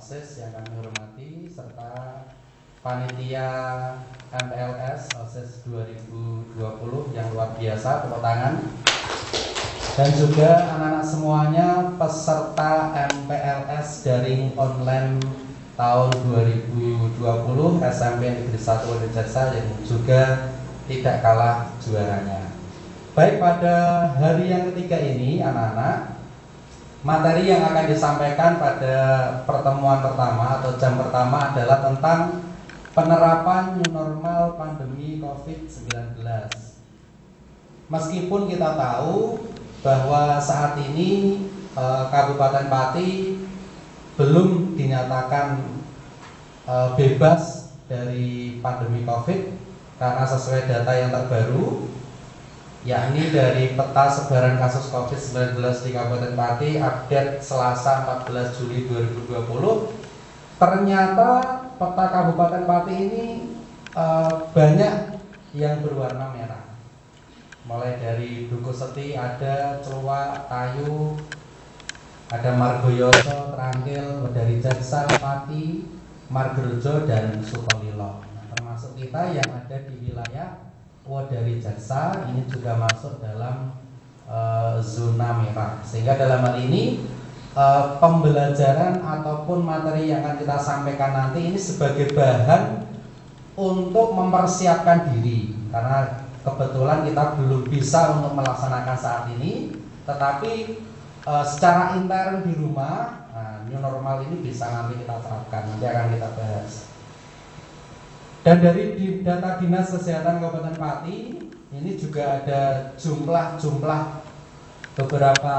OSIS yang kami hormati, serta panitia MPLS OSIS 2020 yang luar biasa, tepuk tangan. Dan juga anak-anak semuanya peserta MPLS daring online tahun 2020 SMP Negeri 1 Wonojasa yang juga tidak kalah juaranya. Baik, pada hari yang ketiga ini anak-anak, materi yang akan disampaikan pada pertemuan pertama atau jam pertama adalah tentang penerapan new normal pandemi COVID-19. Meskipun kita tahu bahwa saat ini Kabupaten Pati belum dinyatakan bebas dari pandemi COVID karena sesuai data yang terbaru, yakni dari peta sebaran kasus COVID-19 di Kabupaten Pati update Selasa 14 Juli 2020, ternyata peta Kabupaten Pati ini banyak yang berwarna merah. Mulai dari Duku Seti ada, Celuak, Kayu, ada Margoyoso, Trangkil, dari Jaksa, Pati, Margerjo, dan Sukolilo. Nah, termasuk kita yang ada di wilayah dari Jaksa ini juga masuk dalam zona merah. Sehingga dalam hal ini pembelajaran ataupun materi yang akan kita sampaikan nanti ini sebagai bahan untuk mempersiapkan diri, karena kebetulan kita belum bisa untuk melaksanakan saat ini, tetapi secara intern di rumah, new normal ini bisa nanti kita terapkan, nanti akan kita bahas. Dan dari data Dinas Kesehatan Kabupaten Pati ini juga ada jumlah beberapa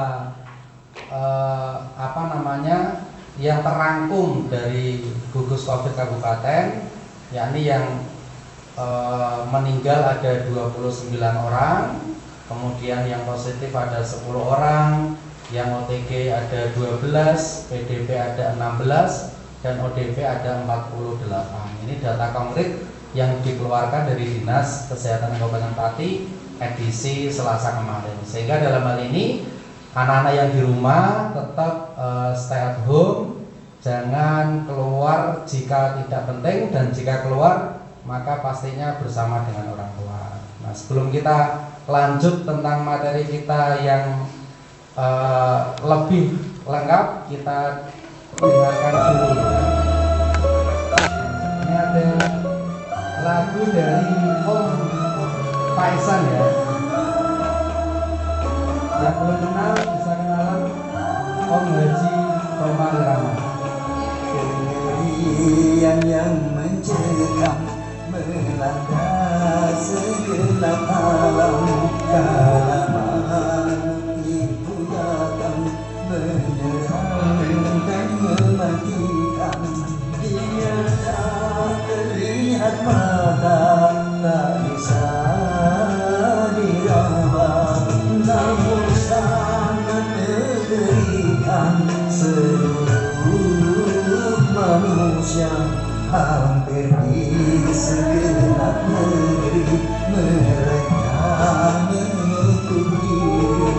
yang terangkum dari gugus COVID Kabupaten, yakni yang meninggal ada 29 orang, kemudian yang positif ada 10 orang, yang OTG ada 12, PDP ada 16, dan ODP ada 48. Ini data konkret yang dikeluarkan dari Dinas Kesehatan Kabupaten Pati edisi Selasa kemarin. Sehingga dalam hal ini anak-anak yang di rumah tetap stay at home, jangan keluar jika tidak penting, dan jika keluar maka pastinya bersama dengan orang tua. Nah, sebelum kita lanjut tentang materi kita yang lebih lengkap, kita dengarkan dulu ya. Ini ada lagu dari Om Paisan ya. Yang belum kenal bisa kenalan Om Haji Komar Rama. Kengerian yang mencekam melanda segenap alam, kala ibu datang menyerang dan mematikan. Dia tak terlihat mata, tak bisa dirawat, namun sangat mengerikan. Seluruh manusia hampir di segenap negeri mereka menutup diri,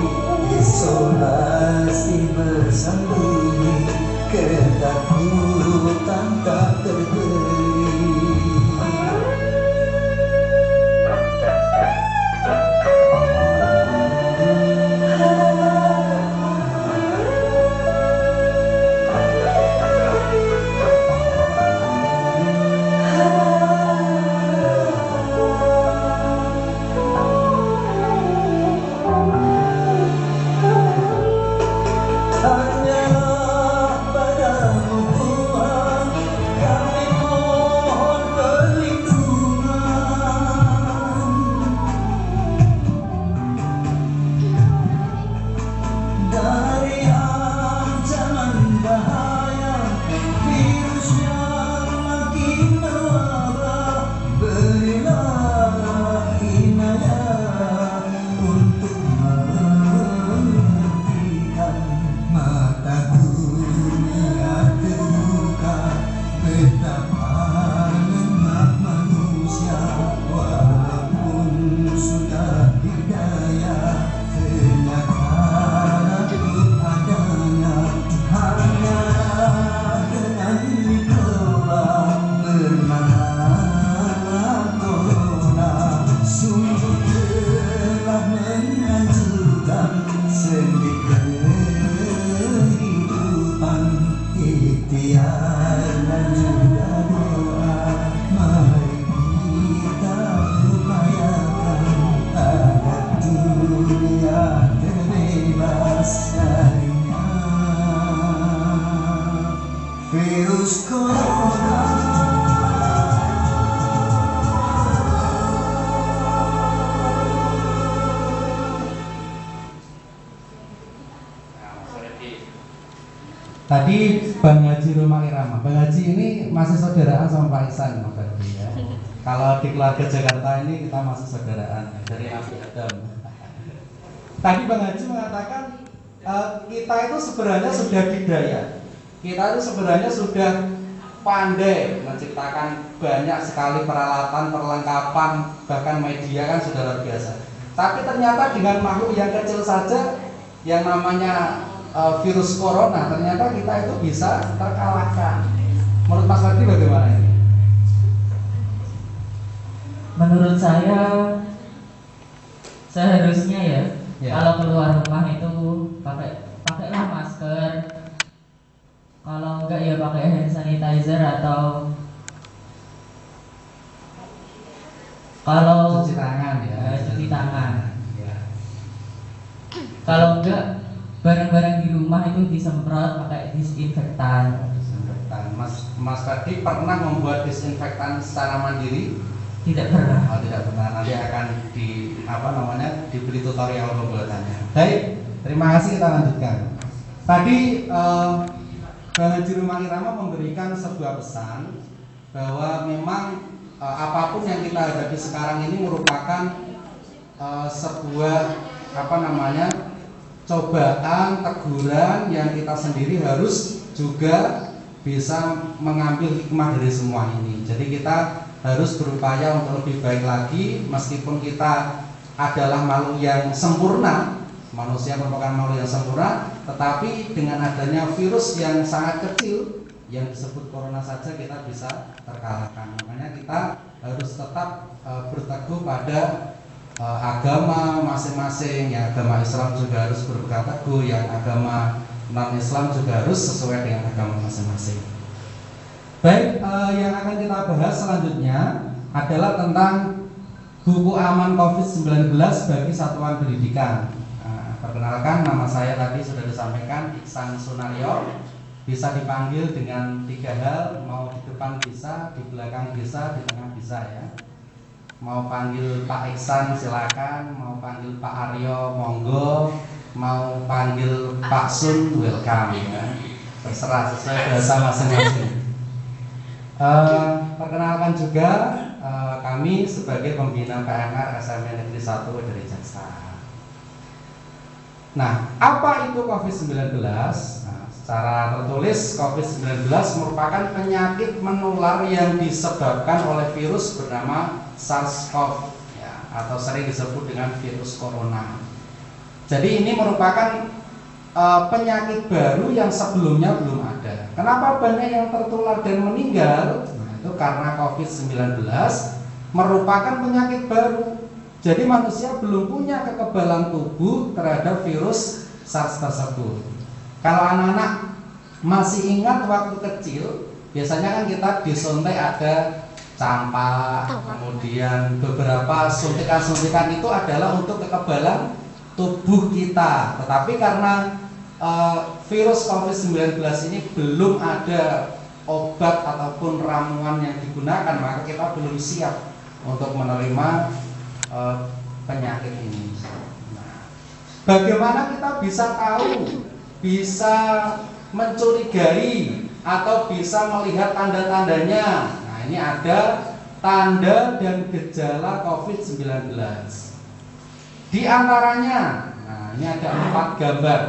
isolasi bersembunyi, ketakutan tak terberi. ikhtiar dan juga doa, mari kita upayakan agar dunia terbebas darinya virus corona. Tadi Bang Haji Rumah Irama. Bang Haji ini masih saudaraan sama Pak Ihsan, Mas Ferdi ya. Kalau di keluarga Jakarta ini kita masih saudaraan ya, dari Nabi Adam. Tadi Bang Haji mengatakan kita itu sebenarnya sudah bidaya. Kita itu sebenarnya sudah pandai menciptakan banyak sekali peralatan, perlengkapan, bahkan media kan sudah luar biasa. Tapi ternyata dengan makhluk yang kecil saja yang namanya virus corona, ternyata kita itu bisa terkalahkan. Menurut Mas Ferdi bagaimana ini? Menurut saya seharusnya ya, kalau keluar rumah itu pakailah masker. Kalau enggak ya pakai hand sanitizer atau kalau Cuci tangan ya. cuci tangan. Ya. Kalau enggak barang-barang di rumah itu disemprot pakai disinfektan. Disinfektan. Mas Ferdi pernah membuat disinfektan secara mandiri? Tidak pernah. Oh, tidak pernah. Nanti akan diberi tutorial pembuatannya. Baik, terima kasih, kita lanjutkan. Tadi Bang Haji Rumah Irama memberikan sebuah pesan bahwa memang apapun yang kita hadapi sekarang ini merupakan sebuah cobaan, teguran yang kita sendiri harus juga bisa mengambil hikmah dari semua ini. Jadi kita harus berupaya untuk lebih baik lagi, meskipun kita adalah makhluk yang sempurna, manusia merupakan makhluk yang sempurna, tetapi dengan adanya virus yang sangat kecil yang disebut corona saja kita bisa terkalahkan. Makanya kita harus tetap berteguh pada agama masing-masing. Yang agama Islam juga harus berpegang teguh, yang agama non-Islam juga harus sesuai dengan agama masing-masing. Baik, yang akan kita bahas selanjutnya adalah tentang buku aman COVID-19 bagi satuan pendidikan. Perkenalkan, nama saya tadi sudah disampaikan, Ihsan Sunaryo. Bisa dipanggil dengan 3 hal, mau di depan bisa, di belakang bisa, di tengah bisa ya. Mau panggil Pak Ihsan silakan, mau panggil Pak Aryo monggo, mau panggil Pak Sun welcome ya. Terserah sesuai bahasa masing-masing. Perkenalkan juga kami sebagai pembina PMR SMA Negeri 1 dari Jaksa. Nah, apa itu COVID-19? Nah, secara tertulis COVID-19 merupakan penyakit menular yang disebabkan oleh virus bernama SARS-CoV ya, atau sering disebut dengan virus corona. Jadi ini merupakan penyakit baru yang sebelumnya belum ada. Kenapa banyak yang tertular dan meninggal? Nah, itu karena COVID-19 merupakan penyakit baru. Jadi manusia belum punya kekebalan tubuh terhadap virus SARS tersebut. Kalau anak-anak masih ingat waktu kecil, biasanya kan kita disuntik ada campak, kemudian beberapa suntikan-suntikan itu adalah untuk kekebalan tubuh kita. Tetapi karena virus COVID-19 ini belum ada obat ataupun ramuan yang digunakan, maka kita belum siap untuk menerima penyakit ini. Nah, bagaimana kita bisa tahu, bisa mencurigai atau bisa melihat tanda-tandanya? Nah, ini ada tanda dan gejala COVID-19. Di antaranya, nah ini ada 4 gambar.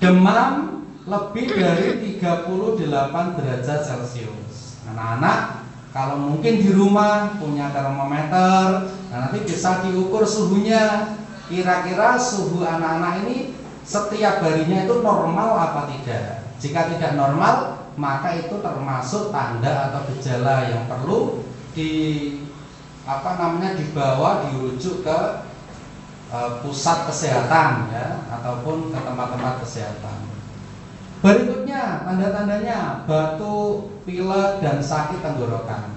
Demam lebih dari 38 derajat Celcius. Anak-anak kalau mungkin di rumah punya termometer, nah nanti bisa diukur suhunya. Kira-kira suhu anak-anak ini setiap harinya itu normal apa tidak? Jika tidak normal, maka itu termasuk tanda atau gejala yang perlu dibawa dirujuk ke pusat kesehatan ya, ataupun ke tempat-tempat kesehatan. Berikutnya tanda-tandanya batuk, pilek, dan sakit tenggorokan.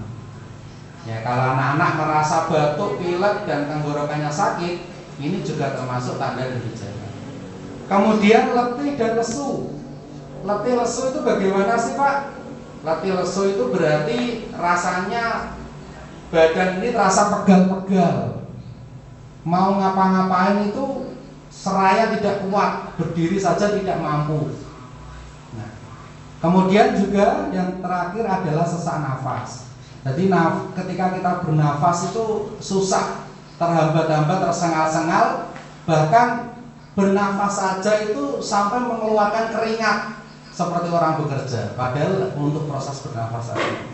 Ya, kalau anak-anak merasa batuk, pilek, dan tenggorokannya sakit, ini juga termasuk tanda dan gejala. Kemudian letih dan lesu. Letih lesu itu bagaimana sih Pak? Letih lesu itu berarti rasanya badan ini terasa pegal-pegal. Mau ngapa-ngapain itu seraya tidak kuat, berdiri saja tidak mampu. Nah, kemudian juga yang terakhir adalah sesak nafas. Jadi ketika kita bernafas itu susah, terhambat-hambat, tersengal-sengal, bahkan bernafas saja itu sampai mengeluarkan keringat seperti orang bekerja, padahal untuk proses bernafas saja.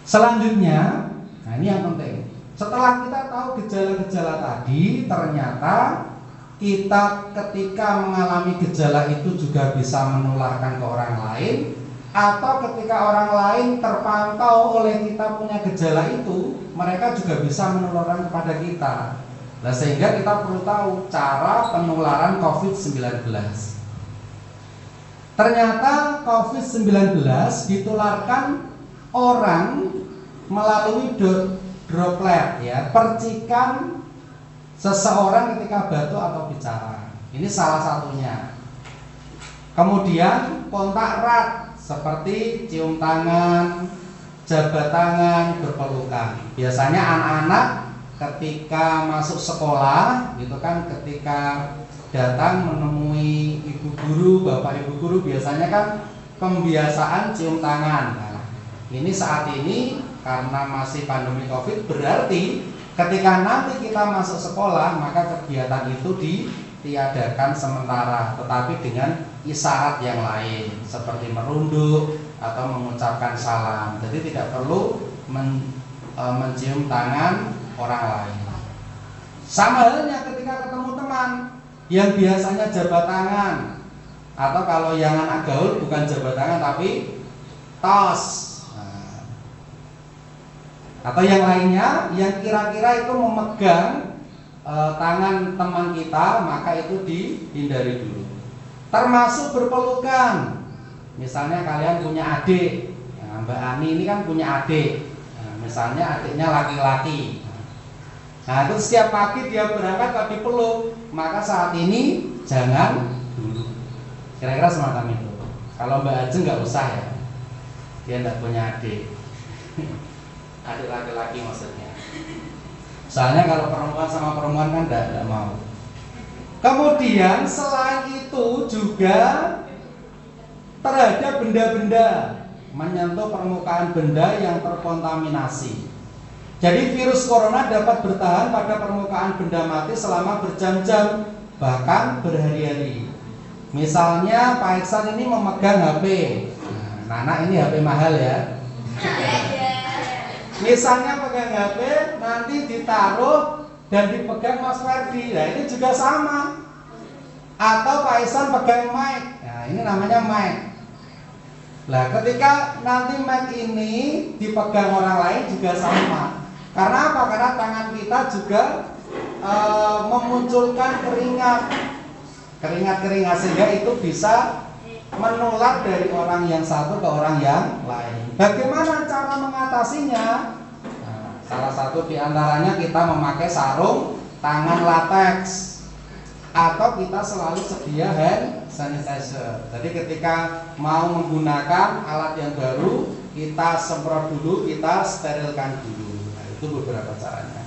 Selanjutnya, nah ini yang penting. Setelah kita tahu gejala-gejala tadi, ternyata kita ketika mengalami gejala itu juga bisa menularkan ke orang lain, atau ketika orang lain terpantau oleh kita punya gejala itu, mereka juga bisa menularkan kepada kita. Nah, sehingga kita perlu tahu cara penularan COVID-19. Ternyata COVID-19 ditularkan orang melalui droplet, ya, percikan seseorang ketika batuk atau bicara. Ini salah satunya. Kemudian kontak erat seperti cium tangan, jabat tangan, berpelukan. Biasanya anak-anak ketika masuk sekolah gitu kan, ketika datang menemui ibu guru, bapak ibu guru, biasanya kan pembiasaan cium tangan. Nah, ini saat ini karena masih pandemi Covid, berarti ketika nanti kita masuk sekolah maka kegiatan itu ditiadakan sementara, tetapi dengan isyarat yang lain seperti merunduk atau mengucapkan salam. Jadi tidak perlu mencium tangan orang lain. Sama halnya ketika ketemu teman yang biasanya jabat tangan, atau kalau yang anak gaul bukan jabat tangan tapi tos, atau yang lainnya yang kira-kira itu memegang tangan teman kita, maka itu dihindari dulu. Termasuk berpelukan. Misalnya kalian punya adik, nah, Mbak Ani ini kan punya adik, nah, misalnya adiknya laki-laki. Nah, itu setiap pagi dia berangkat kalau dipeluk, maka saat ini jangan dulu. Kira-kira semacam itu. Kalau Mbak Ajeng nggak usah ya, dia nggak punya adik. Adik laki-laki maksudnya. Soalnya kalau perempuan sama perempuan kan tidak mau. Kemudian selain itu juga terhadap benda-benda, menyentuh permukaan benda yang terkontaminasi. Jadi virus corona dapat bertahan pada permukaan benda mati selama berjam-jam, bahkan berhari-hari. Misalnya Pak Iksan ini memegang HP. Nah, Nana ini HP mahal ya. Misalnya pegang HP, nanti ditaruh dan dipegang Mas Ferdi. Nah, ini juga sama. Atau Pak Iksan pegang mic. Nah, ini namanya mic. Nah, ketika nanti mic ini dipegang orang lain juga sama. Karena apa? Karena tangan kita juga memunculkan keringat-keringat sehingga itu bisa menular dari orang yang satu ke orang yang lain. Bagaimana cara mengatasinya? Nah, salah satu diantaranya kita memakai sarung tangan latex, atau kita selalu sedia hand sanitizer. Jadi ketika mau menggunakan alat yang baru, kita semprot dulu, kita sterilkan dulu. Nah, itu beberapa caranya.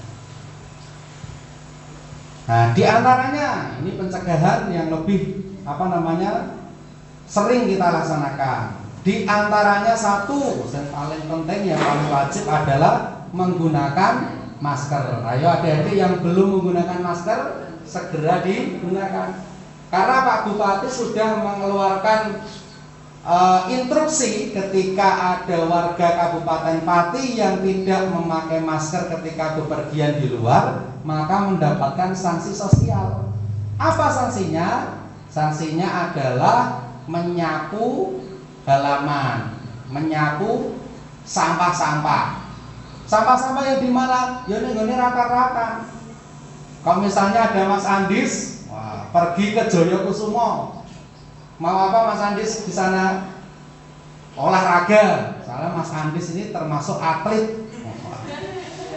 Nah, diantaranya ini pencegahan yang lebih sering kita laksanakan. Di antaranya satu yang paling penting, yang paling wajib adalah menggunakan masker. Ayo adik-adik yang belum menggunakan masker, segera digunakan. Karena Pak Bupati sudah mengeluarkan instruksi ketika ada warga Kabupaten Pati yang tidak memakai masker ketika bepergian di luar, maka mendapatkan sanksi sosial. Apa sanksinya? Sanksinya adalah menyapu halaman, menyapu sampah-sampah. Sampah-sampah yang di mana? Ya ini rata-rata. Kalau misalnya ada Mas Andis, pergi ke Joyokusumo, Mau apa Mas Andis di sana? Olahraga. Soalnya Mas Andis ini termasuk atlet.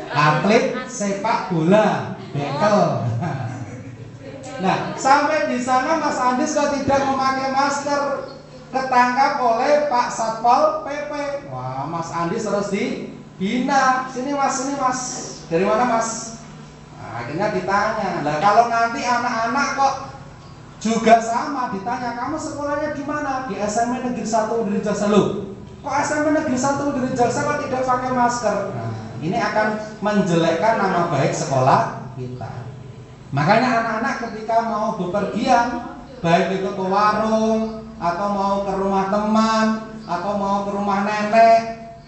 Atlet sepak bola, bekel. Nah, sampai di sana Mas Andis kok tidak memakai masker, ketangkap oleh Pak Satpol PP. Wah, Mas Andis terus dibina. Sini Mas, sini Mas. Dari mana Mas? Nah, akhirnya ditanya. Lah kalau nanti anak-anak kok juga sama ditanya, kamu sekolahnya di mana? Di SMP Negeri 1 Udiri Jaksa. Loh, kok SMP Negeri 1 Udiri Jaksa kok tidak pakai masker? Nah, ini akan menjelekkan nama baik sekolah kita. Makanya anak-anak ketika mau bepergian, baik itu ke warung atau mau ke rumah teman atau mau ke rumah nenek,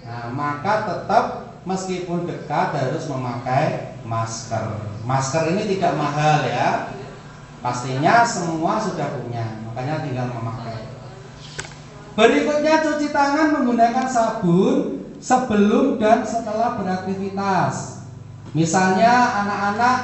nah, maka tetap meskipun dekat harus memakai masker. Masker ini tidak mahal ya. Pastinya semua sudah punya, makanya tinggal memakai. Berikutnya cuci tangan menggunakan sabun sebelum dan setelah beraktivitas. Misalnya anak-anak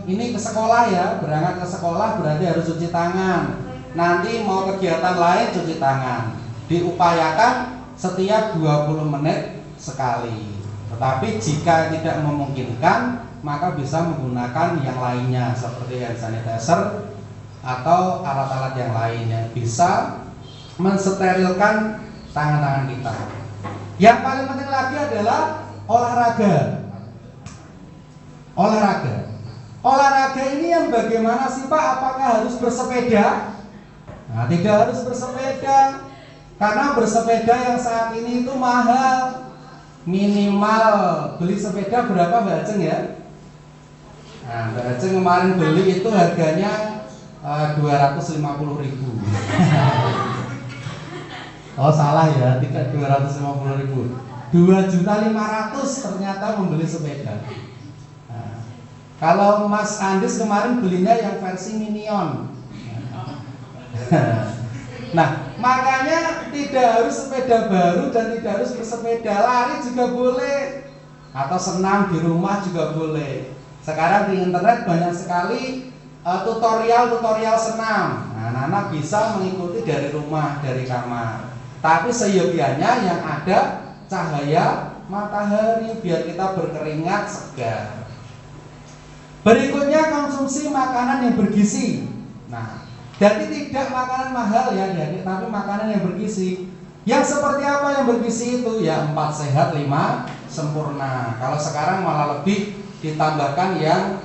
ini ke sekolah ya, berangkat ke sekolah berarti harus cuci tangan. Nanti mau kegiatan lain cuci tangan. Diupayakan setiap 20 menit sekali. Tetapi jika tidak memungkinkan, maka bisa menggunakan yang lainnya seperti hand sanitizer atau alat-alat yang lain yang bisa mensterilkan tangan-tangan kita. Yang paling penting lagi adalah olahraga. Olahraga ini yang bagaimana sih Pak? Apakah harus bersepeda? Nah, tidak harus bersepeda. Karena bersepeda yang saat ini itu mahal. Minimal beli sepeda berapa Mbak Ajeng ya? Nah, Mbak Ajeng kemarin beli itu harganya 250.000. Oh salah ya, tidak 250.000. 2.500.000 ternyata membeli sepeda. Nah, kalau Mas Andis kemarin belinya yang versi Minion. Nah, makanya tidak harus sepeda baru dan tidak harus bersepeda, lari juga boleh, atau senam di rumah juga boleh. Sekarang di internet banyak sekali tutorial senam. Nah, anak-anak bisa mengikuti dari rumah, dari kamar. Tapi seyogianya yang ada cahaya matahari biar kita berkeringat segar. Berikutnya konsumsi makanan yang bergizi. Nah, jadi tidak makanan mahal ya, tapi makanan yang bergizi. Yang seperti apa yang bergizi itu? Ya 4 sehat 5 sempurna. Kalau sekarang malah lebih ditambahkan yang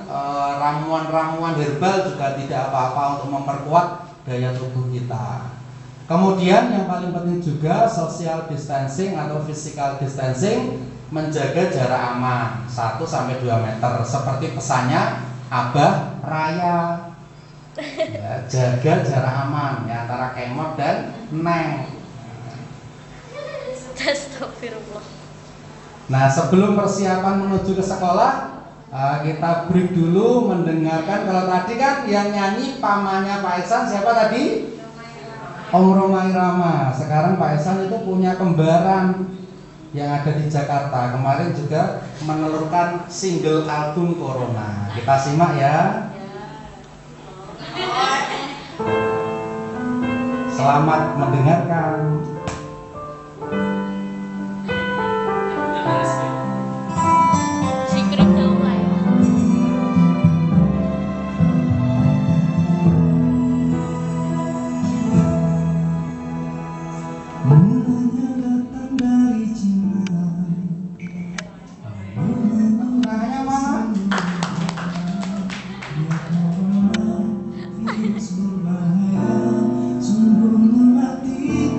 ramuan-ramuan herbal juga tidak apa-apa untuk memperkuat daya tubuh kita. Kemudian yang paling penting juga social distancing atau physical distancing, menjaga jarak aman 1-2 meter seperti pesannya Abah Raya. Ya, jaga jarak aman ya, antara kemot dan neng. Astagfirullah. Nah, sebelum persiapan menuju ke sekolah, kita break dulu mendengarkan. Kalau tadi kan yang nyanyi pamannya Pak Ihsan siapa tadi? Om Roma Irama. Sekarang Pak Ihsan itu punya kembaran yang ada di Jakarta. Kemarin juga menelurkan single album Corona. Kita simak ya. Selamat mendengarkan. Sungguh melatih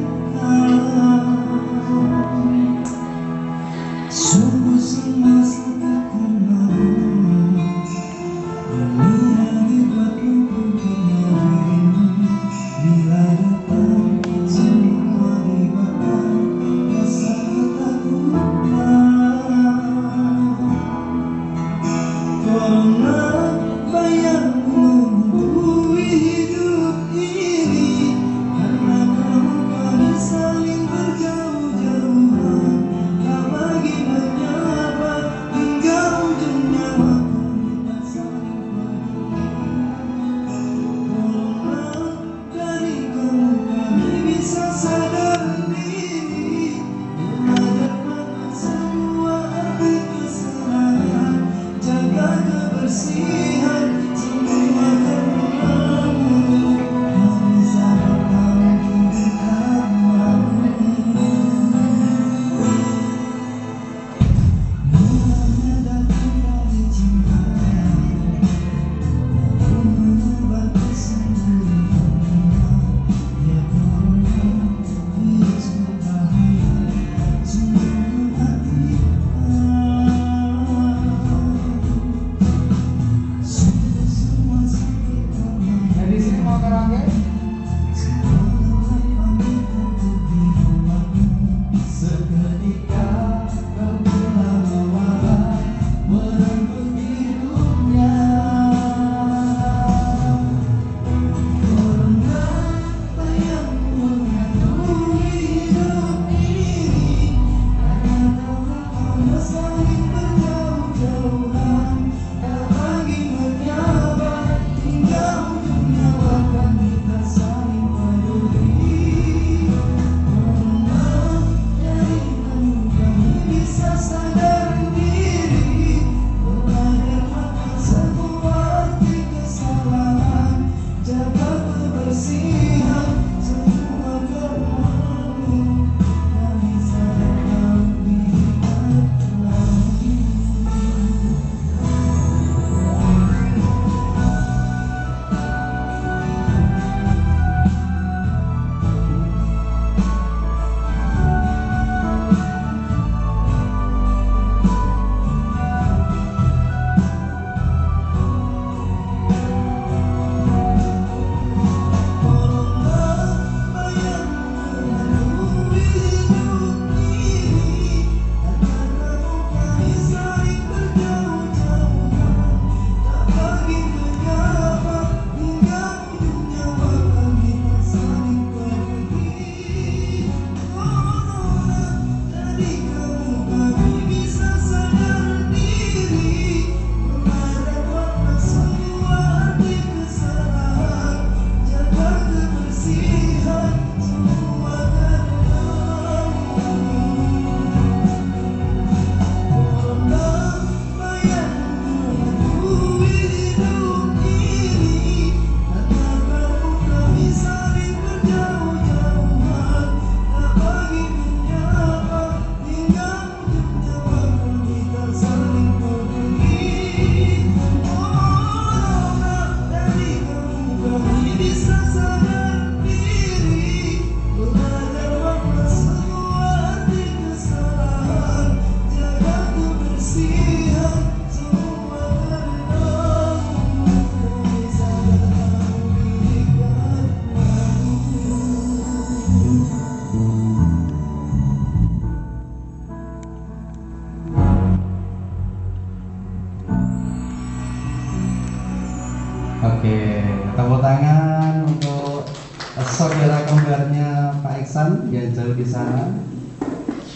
Hasan yang jauh di sana.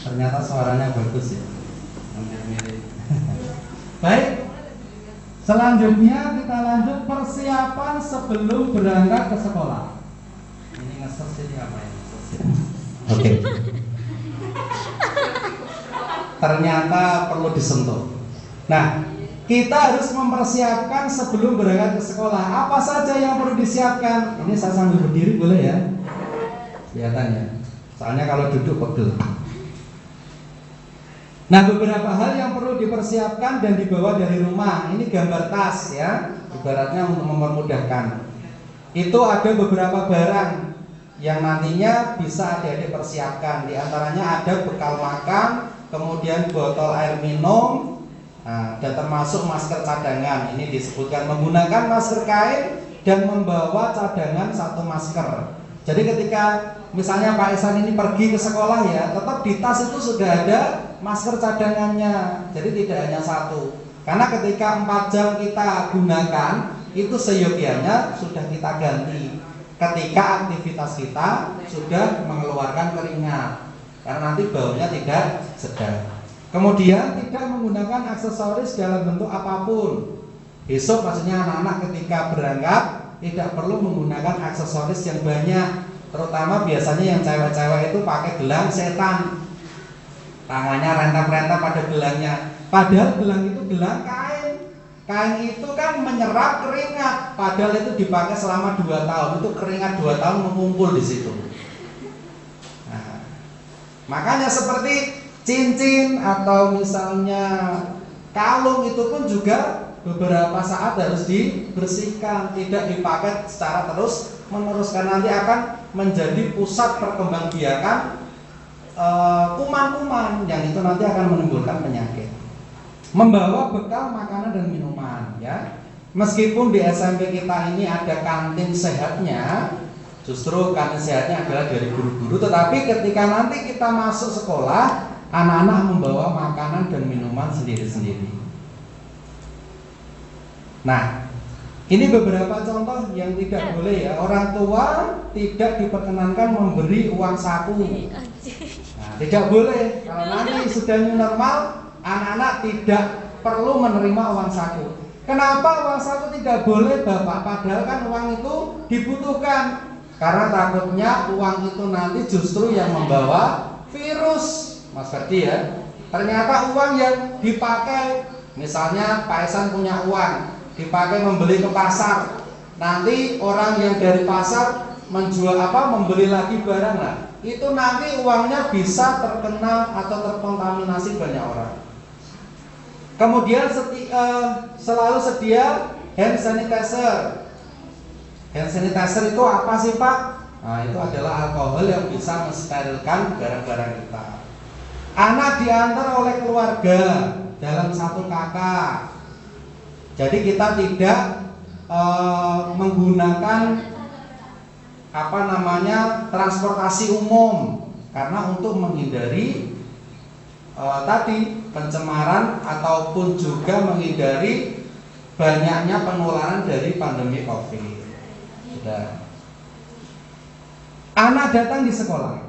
Ternyata suaranya bagus ya. Mirip-mirip. Baik. Selanjutnya kita lanjut persiapan sebelum berangkat ke sekolah. Ini ngeses ini apa ya? Oke. Ternyata perlu disentuh. Nah, kita harus mempersiapkan sebelum berangkat ke sekolah. Apa saja yang perlu disiapkan? Ini saya sambil berdiri boleh ya? Kelihatan ya. Soalnya kalau duduk pegel. Nah, beberapa hal yang perlu dipersiapkan dan dibawa dari rumah. Ini gambar tas ya, ibaratnya untuk mempermudahkan. Itu ada beberapa barang yang nantinya bisa adik-adik persiapkan. Di antaranya ada bekal makan, kemudian botol air minum, dan termasuk masker cadangan. Ini disebutkan menggunakan masker kain dan membawa cadangan 1 masker. Jadi ketika misalnya Pak Ihsan ini pergi ke sekolah ya, tetap di tas itu sudah ada masker cadangannya. Jadi tidak hanya 1. Karena ketika 4 jam kita gunakan, itu seyogianya sudah kita ganti ketika aktivitas kita sudah mengeluarkan keringat. Karena nanti baunya tidak sedap. Kemudian tidak menggunakan aksesoris dalam bentuk apapun. Besok maksudnya anak-anak ketika berangkat tidak perlu menggunakan aksesoris yang banyak. Terutama biasanya yang cewek-cewek itu pakai gelang setan. Tangannya rentap-rentap pada gelangnya. Padahal gelang itu gelang kain. Kain itu kan menyerap keringat. Padahal itu dipakai selama 2 tahun. Itu keringat 2 tahun mengumpul di situ. Nah, makanya seperti cincin atau misalnya kalung itu pun juga beberapa saat harus dibersihkan, tidak dipakai secara terus menerus, karena nanti akan menjadi pusat perkembangbiakan kuman-kuman yang itu nanti akan menimbulkan penyakit. Membawa bekal makanan dan minuman ya. Meskipun di SMP kita ini ada kantin sehatnya, justru kantin sehatnya adalah dari guru-guru, tetapi ketika nanti kita masuk sekolah, anak-anak membawa makanan dan minuman sendiri-sendiri. Nah, ini beberapa contoh yang tidak boleh ya. Orang tua tidak diperkenankan memberi uang saku. Nah, tidak boleh. Kalau nanti sudah new normal, anak-anak tidak perlu menerima uang saku. Kenapa uang saku tidak boleh, Bapak? Padahal kan uang itu dibutuhkan. Karena takutnya uang itu nanti justru yang membawa virus, Mas Ferdi ya. Ternyata uang yang dipakai, misalnya Pak Ihsan punya uang, dipakai membeli ke pasar. Nanti orang yang dari pasar menjual membeli lagi barang, nah itu nanti uangnya bisa terkena atau terkontaminasi banyak orang. Kemudian selalu sedia hand sanitizer. Hand sanitizer itu apa sih Pak? Nah, itu adalah alkohol yang bisa mensterilkan barang-barang kita. Anak diantar oleh keluarga dalam 1 kakak. Jadi kita tidak menggunakan transportasi umum, karena untuk menghindari tadi pencemaran ataupun juga menghindari banyaknya penularan dari pandemi COVID. Sudah. Anak datang di sekolah.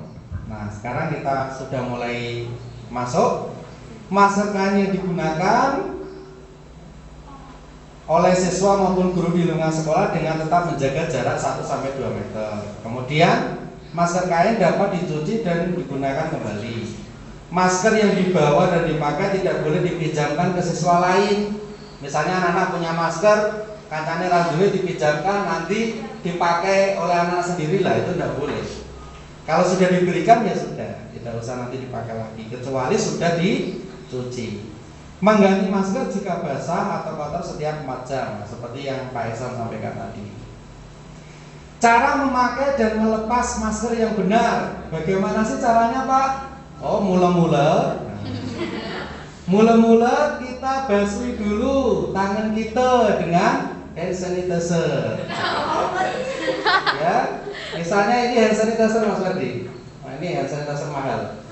Nah, sekarang kita sudah mulai masuk. Masker kain yang digunakan oleh siswa maupun guru di lingkungan sekolah dengan tetap menjaga jarak 1-2 meter. Kemudian masker kain dapat dicuci dan digunakan kembali. Masker yang dibawa dan dipakai tidak boleh dipinjamkan ke siswa lain. Misalnya anak-anak punya masker, kancane randuwe dipinjamkan, nanti dipakai oleh anak sendiri lah, itu tidak boleh. Kalau sudah diberikan ya sudah, tidak usah nanti dipakai lagi, kecuali sudah dicuci. Mengganti masker jika basah atau kotor setiap 4 jam, seperti yang Pak Ihsan sampaikan tadi. Cara memakai dan melepas masker yang benar. Bagaimana sih caranya Pak? Oh, mula-mula kita basuh dulu tangan kita dengan hand sanitizer. Ya, misalnya ini hand sanitizer Mas Ferdi. Nah, ini hand sanitizer mahal.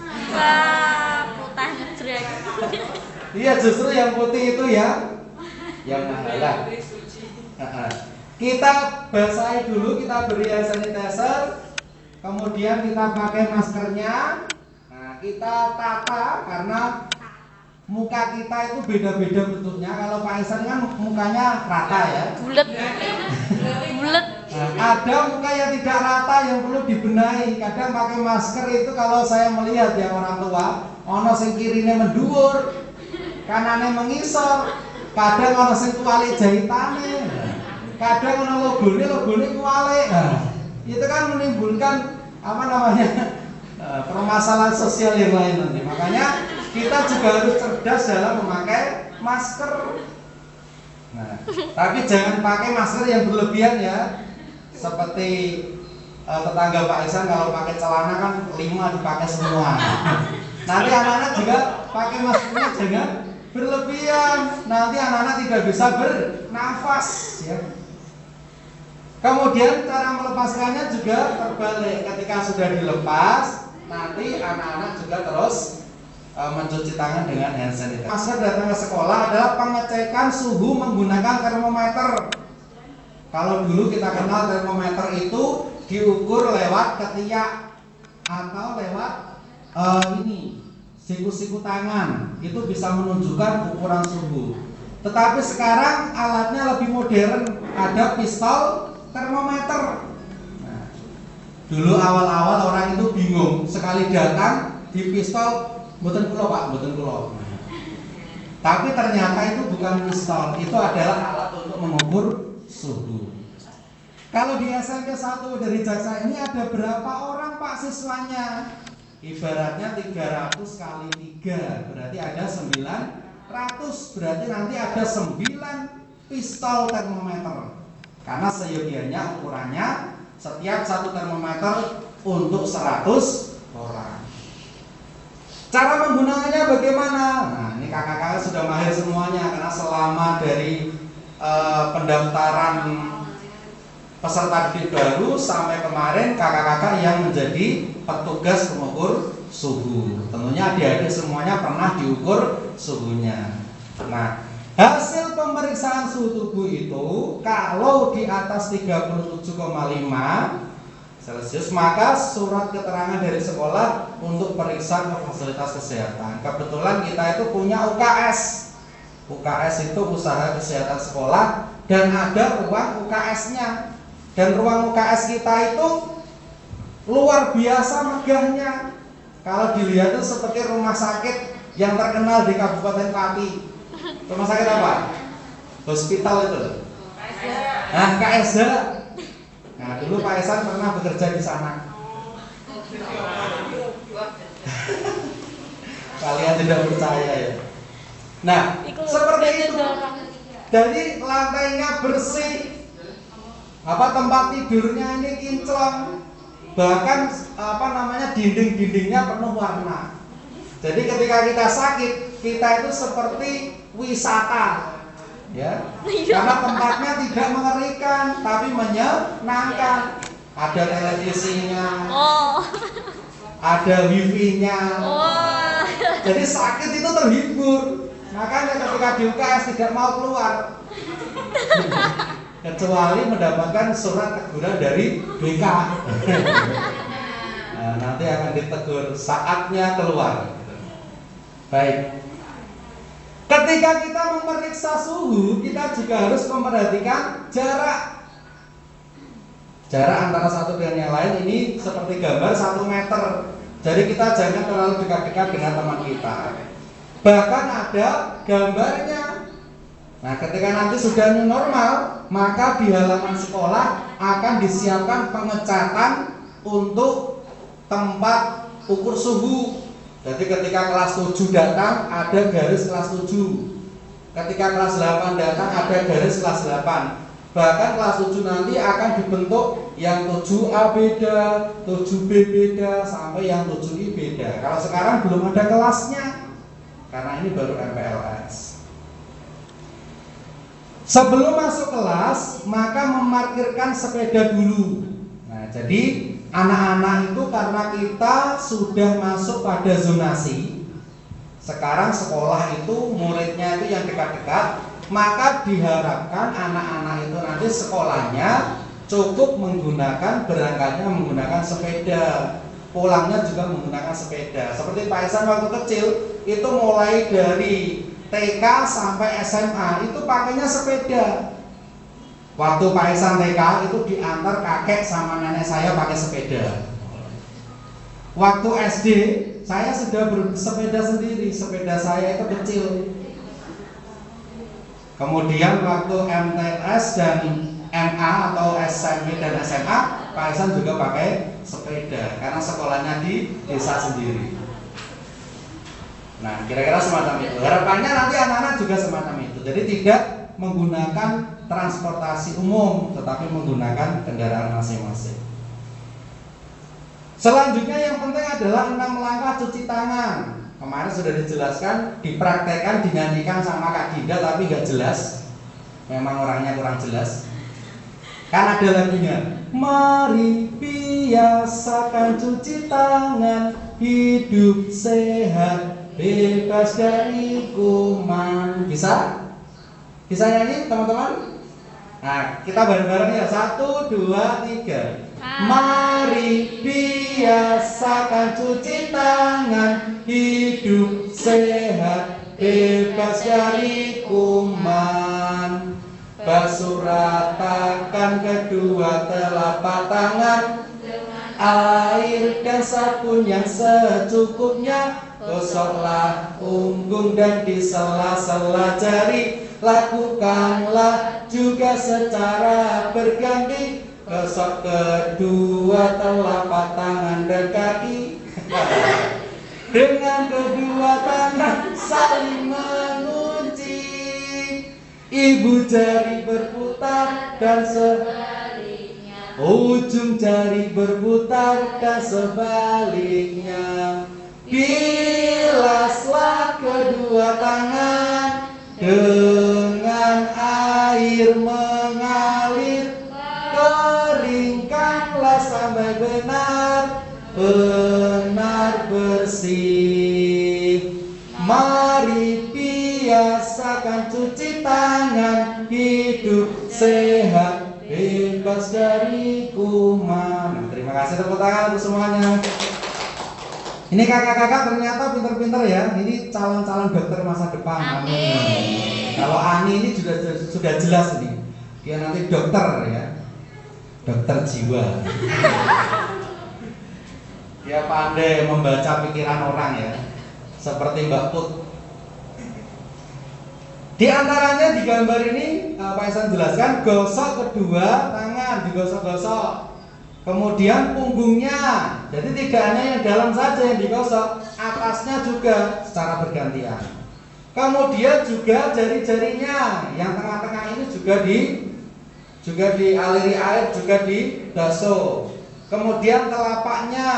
Putih ceria. Iya, justru yang putih itu yang mahal lah. Kita basahi dulu, kita beri hand sanitizer, kemudian kita pakai maskernya. Nah, kita tata karena muka kita itu beda-beda bentuknya. Kalau Pak Ihsan kan mukanya rata ya. Bulet. Bulet. Nah, ada muka yang tidak rata yang perlu dibenahi. Kadang pakai masker itu kalau saya melihat ya orang tua, ono sing kirine menduwur, kanane mengisor, kadang ono sing kuali jahitane, kadang ono logone kuali. Nah, itu kan menimbulkan apa namanya permasalahan sosial yang lain nanti. Makanya kita juga harus cerdas dalam memakai masker. Nah, tapi jangan pakai masker yang berlebihan ya. Seperti tetangga Pak Ihsan kalau pakai celana kan 5 dipakai semua. Nanti anak-anak juga pakai maskernya jangan berlebihan. Nanti anak-anak tidak bisa bernafas ya. Kemudian cara melepaskannya juga terbalik. Ketika sudah dilepas, nanti anak-anak juga terus mencuci tangan dengan hand sanitizer. Masker datang ke sekolah adalah pengecekan suhu menggunakan termometer. Kalau dulu kita kenal termometer itu diukur lewat ketiak atau lewat ini siku-siku tangan, itu bisa menunjukkan ukuran suhu. Tetapi sekarang alatnya lebih modern, ada pistol termometer. Nah, dulu awal-awal orang itu bingung, sekali datang di pistol, mboten kula Pak, mboten kula. Tapi ternyata itu bukan pistol, itu adalah alat untuk mengukur suhu. Kalau di SMP 1 dari Jaksa ini ada berapa orang Pak siswanya? Ibaratnya 300 kali 3 berarti ada 900, berarti nanti ada 9 pistol termometer. Karena seyogianya ukurannya setiap satu termometer untuk 100 orang. Cara menggunakannya bagaimana? Nah, ini kakak-kakak sudah mahir semuanya karena selama dari pendaftaran peserta didik baru sampai kemarin kakak-kakak yang menjadi petugas pengukur suhu. Tentunya adik-adik semuanya pernah diukur suhunya. Nah, hasil pemeriksaan suhu tubuh itu kalau di atas 37,5 Celcius maka surat keterangan dari sekolah untuk periksa ke fasilitas kesehatan. Kebetulan kita itu punya UKS. UKS itu usaha kesehatan sekolah dan ada ruang UKS-nya. Dan ruang UKS kita itu luar biasa megahnya. Kalau dilihat itu seperti rumah sakit yang terkenal di Kabupaten Pati. Rumah sakit apa? Hospital itu. Nah, KSH. Nah, dulu Pak Ihsan pernah bekerja di sana. Kalian tidak percaya ya. Nah, seperti itu. Jadi lantainya bersih. Tempat tidurnya ini kinclong. Bahkan dinding-dindingnya penuh warna. Jadi ketika kita sakit, kita itu seperti wisata. Ya. Karena tempatnya tidak mengerikan, tapi menyenangkan. Ada televisinya. Ada wifi-nya. Jadi sakit itu terhibur. Makanya ketika di UKS tidak mau keluar. Kecuali mendapatkan surat teguran dari BK. Nah, nanti akan ditegur saatnya keluar. Baik. Ketika kita memeriksa suhu, kita juga harus memperhatikan jarak. Jarak antara satu dengan yang lain ini seperti gambar 1 meter. Jadi kita jangan terlalu dekat-dekat dengan teman kita. Bahkan ada gambarnya. Nah, ketika nanti sudah new normal, maka di halaman sekolah akan disiapkan pengecatan untuk tempat ukur suhu. Jadi ketika kelas 7 datang ada garis kelas 7. Ketika kelas 8 datang ada garis kelas 8. Bahkan kelas 7 nanti akan dibentuk yang 7A beda, 7B beda, sampai yang 7I beda. Kalau sekarang belum ada kelasnya, karena ini baru MPLS. Sebelum masuk kelas, maka memarkirkan sepeda dulu. Nah, jadi anak-anak itu karena kita sudah masuk pada zonasi, sekarang sekolah itu muridnya itu yang dekat-dekat, maka diharapkan anak-anak itu nanti sekolahnya cukup menggunakan berangkatnya menggunakan sepeda, pulangnya juga menggunakan sepeda. Seperti Pak Ihsan waktu kecil itu mulai dari TK sampai SMA itu pakainya sepeda. Waktu Pak Ihsan TK itu diantar kakek sama nenek saya pakai sepeda. Waktu SD saya sudah bersepeda sendiri, sepeda saya itu kecil. Kemudian waktu MTS dan MA atau SMP dan SMA, Pak Ihsan juga pakai sepeda karena sekolahnya di desa sendiri. Nah, kira-kira semacam itu. Harapannya nanti anak-anak juga semacam itu. Jadi tidak menggunakan transportasi umum, tetapi menggunakan kendaraan masing-masing. Selanjutnya yang penting adalah 6 langkah cuci tangan. Kemarin sudah dijelaskan, dipraktekkan, dinyanyikan sama Kak Dinda, tapi nggak jelas. Memang orangnya kurang jelas. Kan ada lagunya. Mari biasakan cuci tangan, hidup sehat, bebas dari kuman. Bisa? Bisa nyanyi teman-teman? Nah, kita bareng-bareng ya. 1, 2, 3. Mari biasakan cuci tangan, hidup sehat, bebas dari kuman. Basuh ratakan kedua telapak tangan, air dan sabun yang secukupnya. Gosoklah punggung dan di sela-sela jari. Lakukanlah juga secara berganti. Gosok kedua telapak tangan dan kaki. Dengan kedua tangan saling mengunci. Ibu jari berputar dan sebaliknya. Ujung jari berputar dan sebaliknya. Bilaslah kedua tangan dengan air mengalir. Keringkanlah sampai benar-benar bersih. Mari biasakan cuci tangan, hidup sehat, bebas dari kuman. Terima kasih, tepuk tangan untuk semuanya. Ini kakak-kakak ternyata pinter-pinter ya. Ini calon-calon dokter masa depan. Amin. Kalau Ani ini sudah jelas ini. Dia nanti dokter ya. Dokter jiwa. Dia pandai membaca pikiran orang ya. Seperti Mbak Put. Di antaranya di gambar ini Pak Ihsan jelaskan, gosok kedua tangan, digosok-gosok. Kemudian punggungnya, jadi tidak hanya yang dalam saja yang digosok, atasnya juga secara bergantian. Kemudian juga jari-jarinya, yang tengah-tengah ini juga dialiri air, juga dibasuh. Kemudian telapaknya,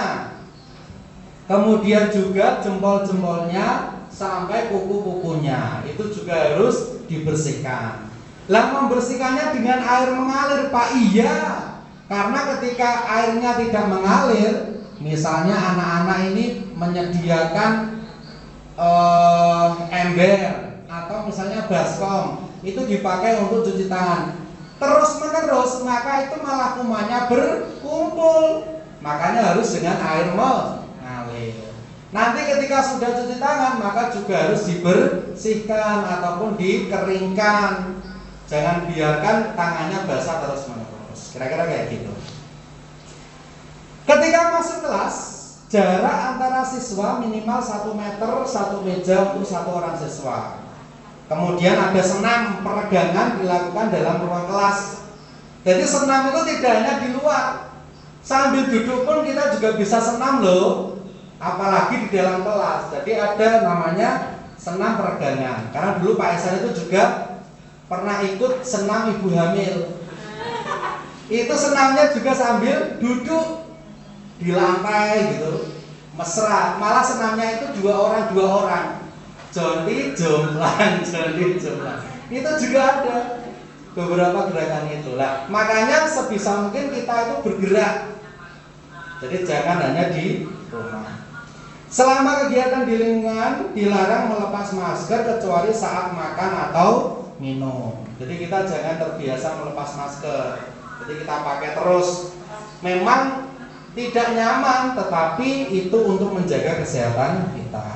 kemudian juga jempol-jempolnya sampai kuku-kukunya, itu juga harus dibersihkan. Lah membersihkannya dengan air mengalir, Pak? Iya. Karena ketika airnya tidak mengalir, misalnya anak-anak ini menyediakan ember atau misalnya baskom, itu dipakai untuk cuci tangan terus menerus, maka itu malah kumannya berkumpul. Makanya harus dengan air mengalir. Nanti ketika sudah cuci tangan, maka juga harus dibersihkan ataupun dikeringkan. Jangan biarkan tangannya basah terus menerus. Kira-kira kayak gitu. Ketika masuk kelas, jarak antara siswa minimal 1 meter, 1 meja untuk 1 orang siswa. Kemudian ada senam peregangan dilakukan dalam ruang kelas. Jadi senam itu tidak hanya di luar. Sambil duduk pun kita juga bisa senam loh. Apalagi di dalam kelas. Jadi ada namanya senam peregangan. Karena dulu Pak Ihsan itu juga pernah ikut senam ibu hamil. Itu senamnya juga sambil duduk di lantai gitu, mesra. Malah senamnya itu 2 orang. Joli jomplang, joli jomplang. Itu juga ada beberapa gerakan itulah. Makanya sebisa mungkin kita itu bergerak. Jadi jangan hanya di rumah. Selama kegiatan di lingkungan dilarang melepas masker kecuali saat makan atau minum. Jadi kita jangan terbiasa melepas masker. Jadi kita pakai terus. Memang tidak nyaman, tetapi itu untuk menjaga kesehatan kita.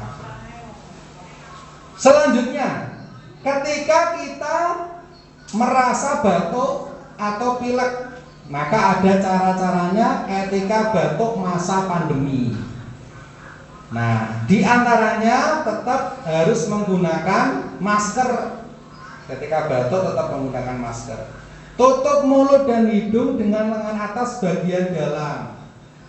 Selanjutnya, ketika kita merasa batuk atau pilek, maka ada cara-caranya ketika batuk masa pandemi. Nah, diantaranya tetap harus menggunakan masker. Ketika batuk tetap menggunakan masker. Tutup mulut dan hidung dengan lengan atas bagian dalam.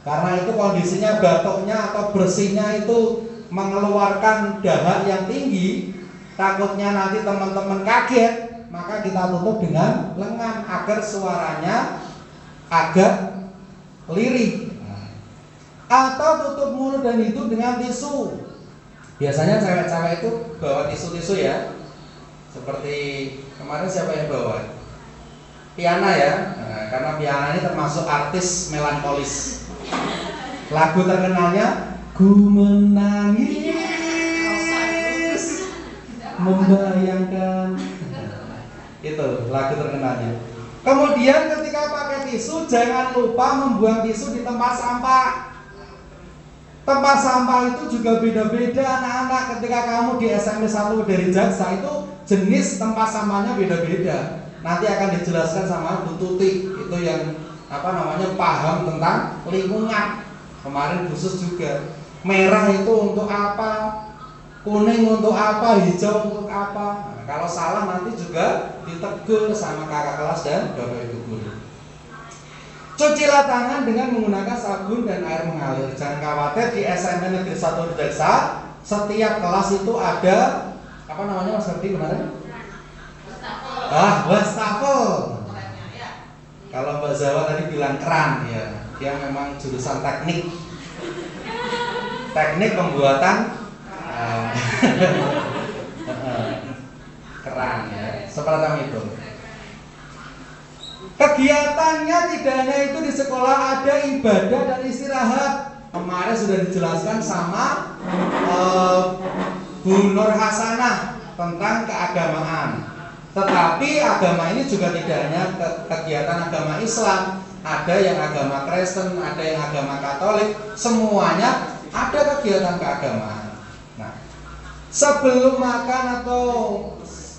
Karena itu kondisinya batuknya atau bersihnya itu mengeluarkan dahak yang tinggi, takutnya nanti teman-teman kaget, maka kita tutup dengan lengan agar suaranya agak lirih. Atau tutup mulut dan hidung dengan tisu. Biasanya cewek-cewek itu bawa tisu-tisu ya. Seperti kemarin siapa yang bawa? Piana ya. Nah, karena Piana ini termasuk artis melankolis. Lagu terkenalnya Ku menangis membayangkan. Itu lagu terkenalnya. Kemudian ketika pakai tisu jangan lupa membuang tisu di tempat sampah. Tempat sampah itu juga beda-beda anak-anak. Ketika kamu di SMP 1 dari Jaksa itu jenis tempat sampahnya beda-beda. Nanti akan dijelaskan sama Bu Tuti. Itu yang paham tentang lingkungan. Kemarin khusus juga. Merah itu untuk apa? Kuning untuk apa? Hijau untuk apa? Nah, kalau salah nanti juga ditegur sama kakak kelas dan bapak ibu guru. Cucilah tangan dengan menggunakan sabun dan air mengalir. Jangan khawatir, di SMP Negeri 1 Jaksa setiap kelas itu ada Mas Ferdi kemarin? Wastafel. Kalau Mbak Zawa tadi bilang keran ya, dia memang jurusan teknik pembuatan keran ya, seperti itu. Kegiatannya tidak hanya itu di sekolah, ada ibadah dan istirahat. Kemarin sudah dijelaskan sama Bu Nur Hasanah tentang keagamaan. Tetapi agama ini juga tidak hanya kegiatan agama Islam. Ada yang agama Kristen, ada yang agama Katolik. Semuanya ada kegiatan keagamaan. Nah, sebelum makan atau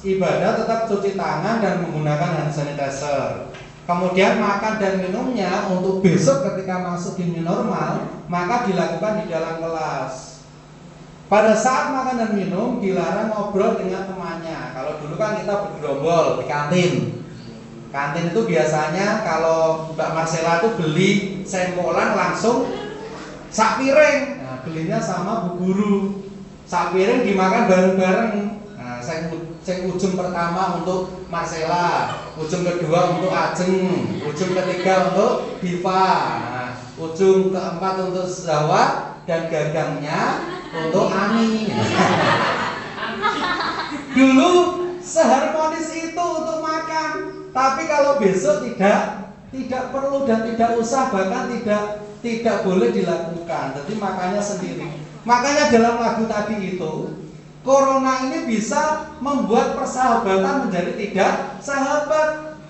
ibadah tetap cuci tangan dan menggunakan hand sanitizer. Kemudian makan dan minumnya untuk besok ketika masuk di new normal, maka dilakukan di dalam kelas. Pada saat makan dan minum dilarang ngobrol dengan temannya. Kalau dulu kan kita bergerombol di kantin. Kantin itu biasanya kalau Mbak Marcella itu beli sempolan langsung sak piring. Nah, belinya sama Bu Guru. Sak piring dimakan bareng-bareng. Nah, sing ujung pertama untuk Marcella, ujung kedua untuk Ajeng, ujung ketiga untuk Diva, nah, ujung keempat untuk Zawa, dan gagangnya untuk Ani. Dulu seharmonis itu untuk makan, tapi kalau besok tidak perlu dan tidak usah, bahkan tidak boleh dilakukan. Jadi makannya sendiri. Makanya dalam lagu tadi itu, Corona ini bisa membuat persahabatan menjadi tidak sahabat.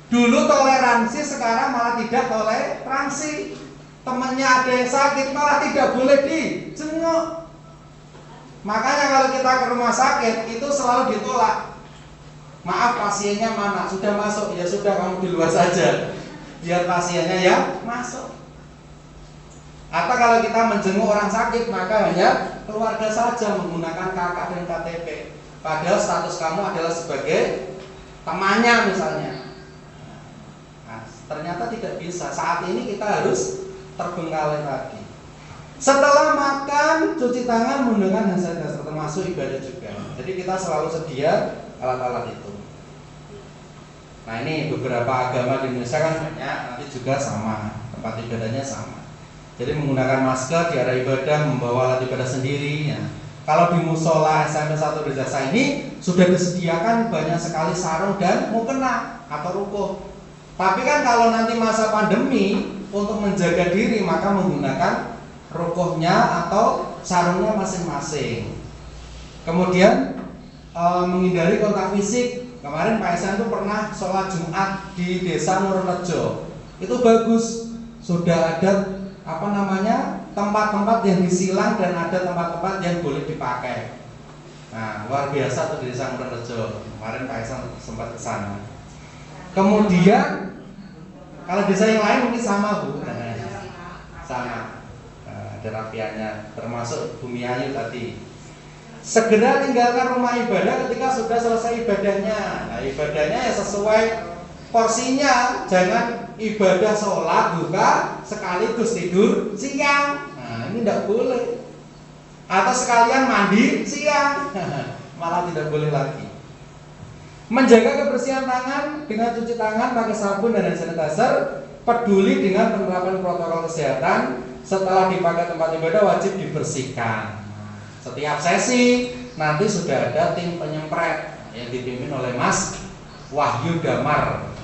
Dulu toleransi, sekarang malah tidak toleransi. Temannya ada yang sakit malah tidak boleh dijenguk. Makanya kalau kita ke rumah sakit itu selalu ditolak. Maaf, pasiennya mana? Sudah masuk? Ya sudah, kamu di luar saja. Biar pasiennya yang masuk. Atau kalau kita menjenguk orang sakit, maka hanya keluarga saja menggunakan KK dan KTP. Padahal status kamu adalah sebagai temannya misalnya. Nah, ternyata tidak bisa. Saat ini kita harus terbengkalai lagi. Setelah makan, cuci tangan menggunakan hand sanitizer, termasuk ibadah juga. Jadi kita selalu sedia alat-alat itu. Nah, ini beberapa agama di Indonesia kan banyak, nanti juga sama, tempat ibadahnya sama. Jadi menggunakan masker di area ibadah, membawa alat ibadah sendiri. Ya. Kalau di musola SMP 1 Jaksa ini sudah disediakan banyak sekali sarung dan mukena atau rukuh. Tapi kan kalau nanti masa pandemi, untuk menjaga diri maka menggunakan rukuhnya atau sarungnya masing-masing. Kemudian menghindari kontak fisik. Kemarin Pak Esan tuh pernah sholat Jumat di Desa Murrejo. Itu bagus. Sudah ada tempat-tempat yang disilang dan ada tempat-tempat yang boleh dipakai. Nah, luar biasa tuh di Desa Murrejo. Kemarin Pak Esan sempat ke sana. Kemudian kalau desa yang lain mungkin sama Bu. Sama. Ada rapiannya, termasuk Bumiayu tadi. Segera tinggalkan rumah ibadah ketika sudah selesai ibadahnya. Nah, ibadahnya ya sesuai porsinya. Jangan ibadah sholat buka sekaligus tidur siang. Nah, ini tidak boleh. Atau sekalian mandi siang. Malah tidak boleh lagi. Menjaga kebersihan tangan dengan cuci tangan pakai sabun dan hand sanitizer. Peduli dengan penerapan protokol kesehatan. Setelah dipakai tempat ibadah wajib dibersihkan. Setiap sesi nanti sudah ada tim penyemprot yang dipimpin oleh Mas Wahyu Damar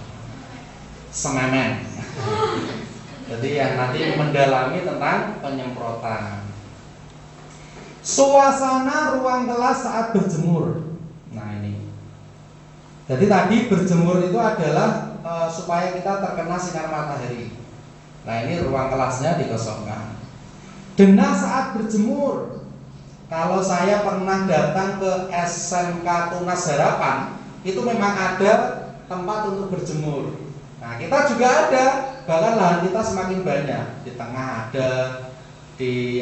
Sememen. Jadi yang nanti mendalami tentang penyemprotan. Suasana ruang kelas saat berjemur. Nah ini. Jadi tadi berjemur itu adalah supaya kita terkena sinar matahari. Nah ini ruang kelasnya dikosongkan. Denah saat berjemur. Kalau saya pernah datang ke SMK Tunas Harapan, itu memang ada tempat untuk berjemur. Nah kita juga ada, bahkan lahan kita semakin banyak. Di tengah ada, di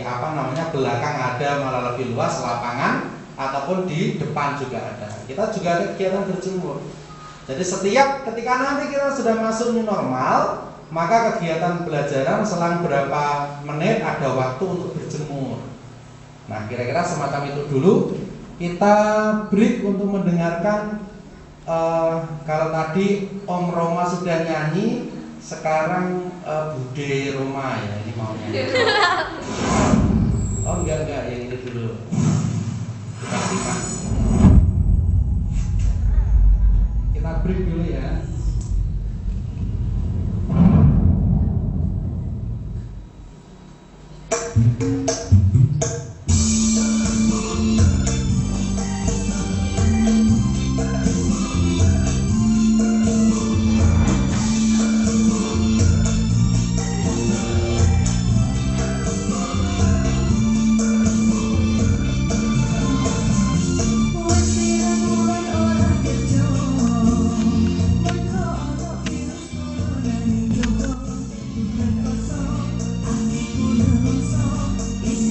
belakang ada, malah lebih luas lapangan, ataupun di depan juga ada. Kita juga ada kegiatan berjemur. Jadi setiap ketika nanti kita sudah masuk new normal, maka kegiatan pelajaran selang berapa menit ada waktu untuk berjemur. Nah kira-kira semacam itu dulu. Kita break untuk mendengarkan. Kalau tadi Om Roma sudah nyanyi, sekarang Bude Roma ya ini mau nyanyi. Oh enggak yang itu dulu. Kita simak. Kita break dulu ya. Is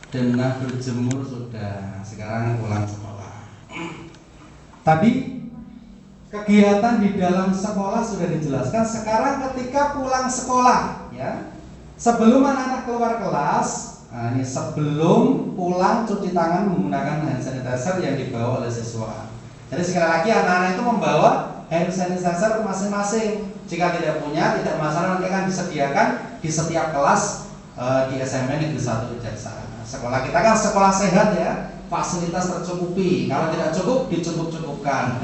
Denah berjemur sudah, sekarang pulang sekolah. Tadi kegiatan di dalam sekolah sudah dijelaskan. Sekarang ketika pulang sekolah, ya, sebelum anak-anak keluar kelas, nah ini sebelum pulang cuci tangan menggunakan hand sanitizer yang dibawa oleh siswa. Jadi sekali lagi anak-anak itu membawa hand sanitizer masing-masing. Jika tidak punya, tidak masalah, nanti akan disediakan di setiap kelas di SMN Negeri 1 Kejaksaan. Sekolah kita kan sekolah sehat ya, fasilitas tercukupi. Kalau tidak cukup, dicukup-cukupkan.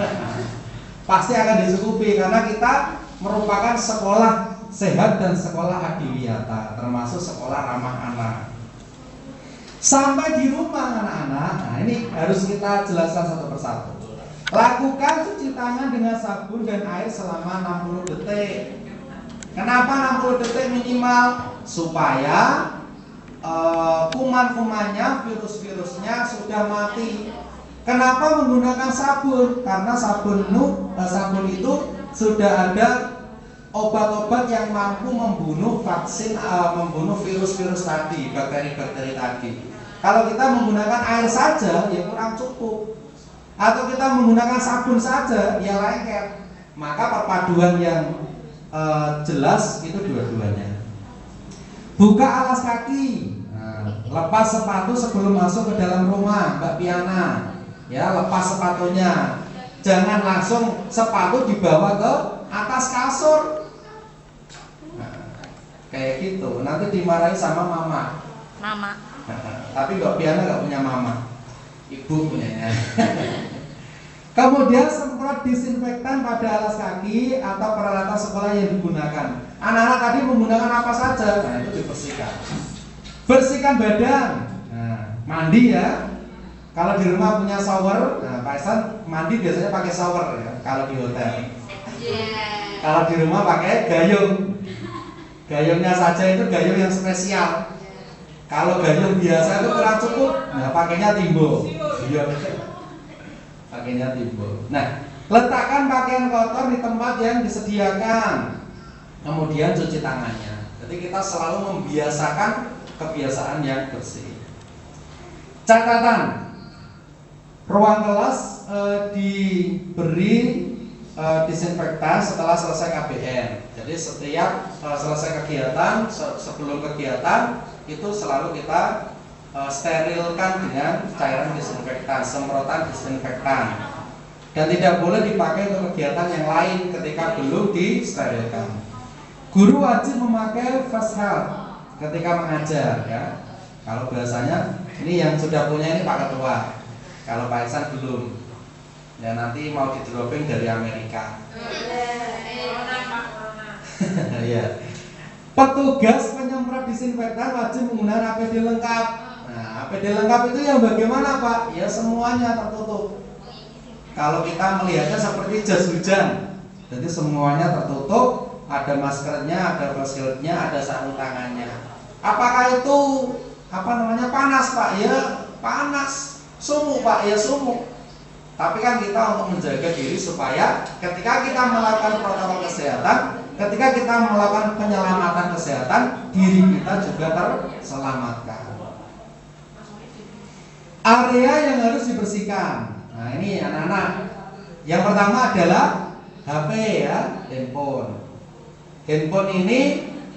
Pasti akan dicukupi karena kita merupakan sekolah sehat dan sekolah adiwiyata, termasuk sekolah ramah anak. Sampai di rumah anak-anak, nah ini harus kita jelaskan satu persatu. Lakukan cuci tangan dengan sabun dan air selama 60 detik. Kenapa 60 detik minimal? Supaya kuman-kumannya, virus-virusnya sudah mati. Kenapa menggunakan sabun? Karena sabun itu sudah ada obat-obat yang mampu membunuh membunuh virus-virus tadi, bakteri-bakteri tadi. Kalau kita menggunakan air saja, ya kurang cukup. Atau kita menggunakan sabun saja, ya lengket. Maka perpaduan yang jelas itu dua-duanya. Buka alas kaki, lepas sepatu sebelum masuk ke dalam rumah, Mbak Piana. Ya, lepas sepatunya. Jangan langsung sepatu dibawa ke atas kasur. Kayak gitu, nanti dimarahi sama mama. Tapi Mbak Piana nggak punya mama, ibu punyanya. Kemudian semprot disinfektan pada alas kaki atau peralatan sekolah yang digunakan. Anak-anak tadi menggunakan apa saja? Nah, itu dibersihkan. Bersihkan badan. Nah, mandi ya. Kalau di rumah punya shower, nah Pak Ihsan mandi biasanya pakai shower ya. Kalau di hotel. Kalau di rumah pakai gayung. Gayungnya saja itu gayung yang spesial. Kalau gayung biasa itu kurang cukup, nah pakainya timbo. Iya, pakainya timbo. Nah, letakkan pakaian kotor di tempat yang disediakan. Kemudian cuci tangannya. Jadi kita selalu membiasakan kebiasaan yang bersih. Catatan, ruang kelas diberi disinfektan setelah selesai KBM. Jadi setiap selesai kegiatan, sebelum kegiatan itu selalu kita sterilkan dengan cairan disinfektan, semprotan disinfektan. Dan tidak boleh dipakai untuk kegiatan yang lain ketika belum disterilkan. Guru wajib memakai face helm ketika mengajar ya. Kalau bahasanya ini yang sudah punya ini Pak Ketua. Kalau Pak Ihsan belum. Ya nanti mau di dropping dari Amerika. Ya. Petugas penyemprot disinfektan wajib menggunakan APD lengkap. Nah, APD lengkap itu yang bagaimana Pak? Ya semuanya tertutup. Kalau kita melihatnya seperti jas hujan, jadi semuanya tertutup. Ada maskernya, ada face shieldnya, ada sarung tangannya. Apakah itu panas Pak? Ya panas. Sumuk Pak? Ya sumuk. Tapi kan kita untuk menjaga diri supaya ketika kita melakukan protokol kesehatan, ketika kita melakukan penyelamatan kesehatan, diri kita juga terselamatkan. Area yang harus dibersihkan. Nah ini anak-anak. Yang pertama adalah HP ya, handphone. Handphone ini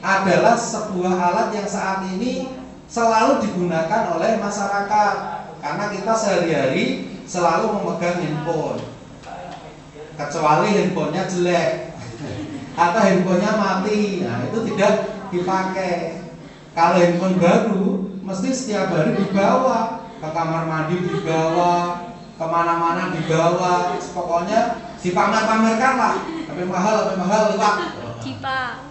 adalah sebuah alat yang saat ini selalu digunakan oleh masyarakat karena kita sehari-hari selalu memegang handphone. Kecuali handphonenya jelek atau handphonenya mati, nah itu tidak dipakai. Kalau handphone baru, mesti setiap hari dibawa ke kamar mandi, dibawa kemana-mana, dibawa, pokoknya dipamer-pamerkan lah. Tapi mahal liwat. Cipa.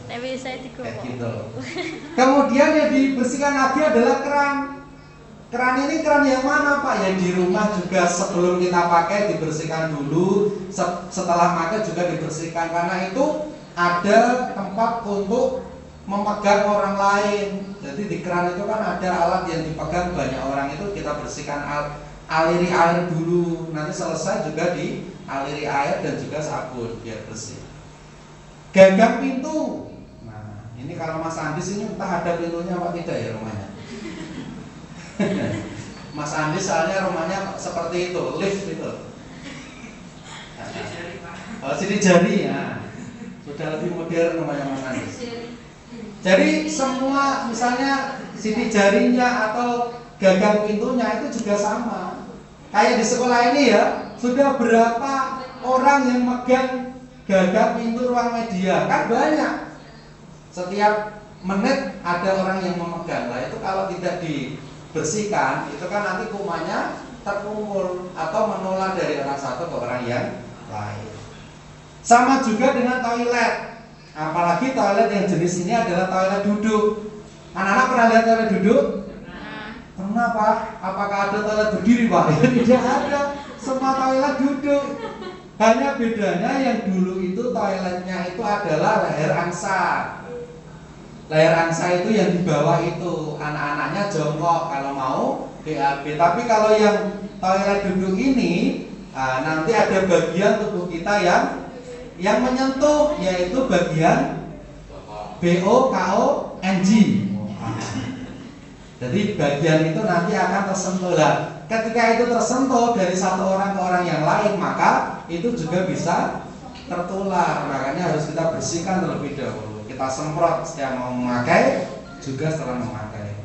Tapi saya kayak gitu. Kemudian yang dibersihkan lagi adalah keran. Keran ini keran yang mana Pak? Yang di rumah juga sebelum kita pakai dibersihkan dulu, setelah pakai juga dibersihkan karena itu ada tempat untuk memegang orang lain. Jadi di keran itu kan ada alat yang dipegang banyak orang, itu kita bersihkan, aliri air dulu. Nanti selesai juga dialiri air dan juga sabun biar bersih. Gagang pintu. Nah, ini kalau Mas Andis ini entah ada pintunya apa tidak ya rumahnya. Mas Andi soalnya rumahnya seperti itu, lift itu. Oh, sidik jari ya. Sudah lebih modern rumahnya Mas Andi. Jadi semua misalnya sidik jarinya atau gagang pintunya itu juga sama. Kayak di sekolah ini ya, sudah berapa orang yang megang gagang pintu ruang media? Kan banyak. Setiap menit ada orang yang memegang. Lah itu kalau tidak dibersihkan, itu kan nanti kumannya terkumpul atau menular dari orang satu ke orang yang lain. Sama juga dengan toilet. Apalagi toilet yang jenis ini adalah toilet duduk. Anak-anak pernah lihat toilet duduk? Pernah Pak? Apakah ada toilet berdiri Pak? Ya, tidak ada. Semua toilet duduk. Hanya bedanya yang dulu itu toiletnya itu adalah leher angsa. Leher angsa itu yang di bawah itu, anak-anaknya jongkok kalau mau BAB. Tapi kalau yang toilet duduk ini, nanti ada bagian tubuh kita yang menyentuh, yaitu bagian BOKONG. Jadi bagian itu nanti akan tersentuh. Lah, ketika itu tersentuh dari satu orang ke orang yang lain, maka itu juga bisa tertular. Makanya harus kita bersihkan terlebih dahulu. Kita semprot setiap mau memakai, juga setelah memakai.